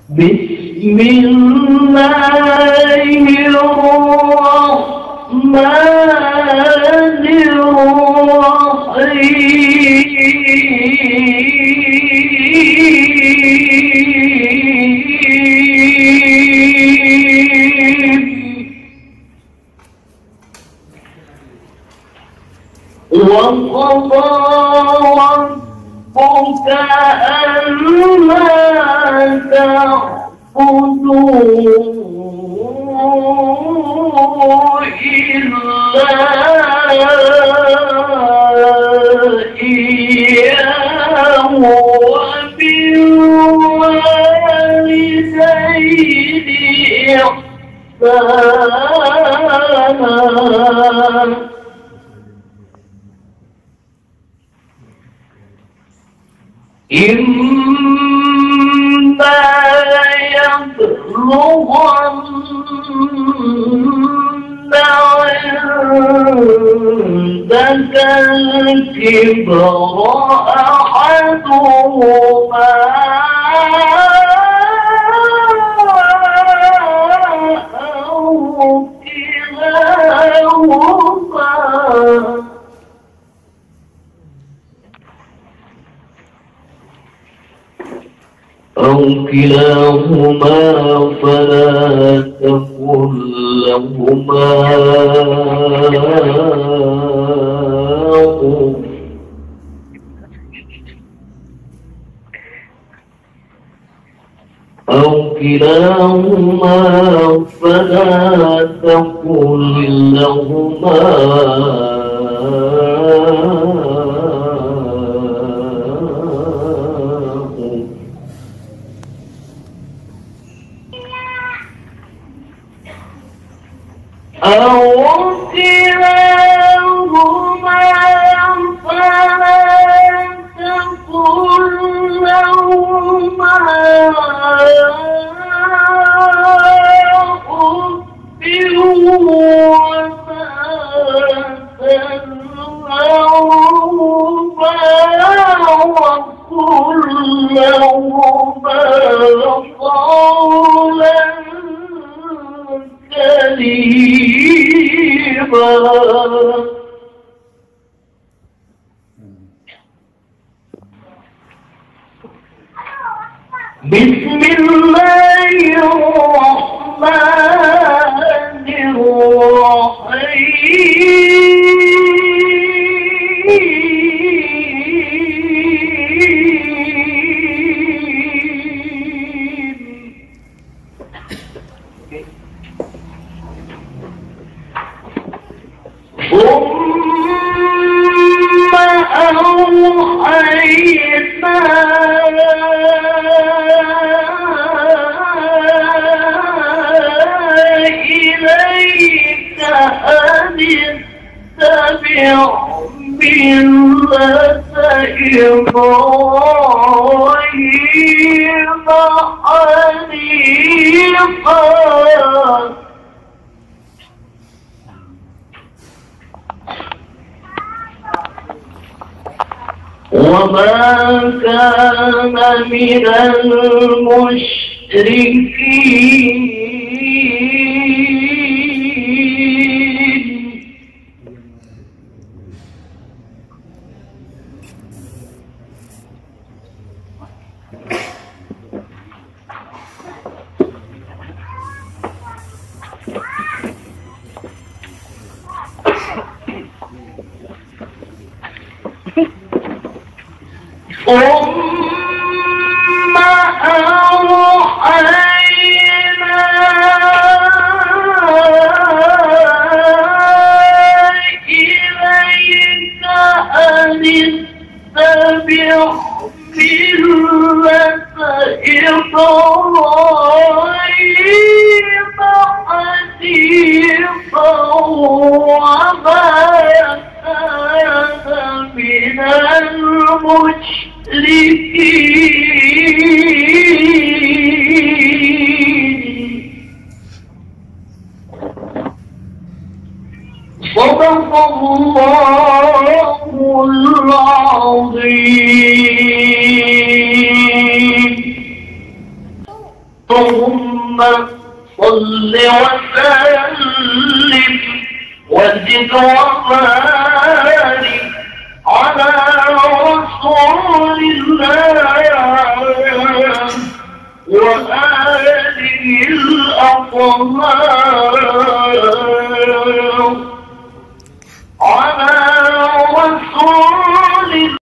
بسم الله الرحمن الرحيم وقضى ربك ألا تعبدوا إلا إياه وبالوالدين إحسانا إما يبلغن عندك الكبر أحدهما أو كلاهما فلا تقل لهما أف أو كلاهما فلا تقل لهما أو كلاهما فلا تقل لهما أف وقل لهما قولا كريما بسم الله الرحمن الرحيم ثم أوحينا إليك أن اتبع ملة إبراهيم حنيفا وما كان من المشركين ثم أوحينا إليك أن اتبع ملة إبراهيم حنيفا وما كان من المشركين صدق الله العظيم. صل وسلم وزد وبارك على رسول الله وآله الأطهار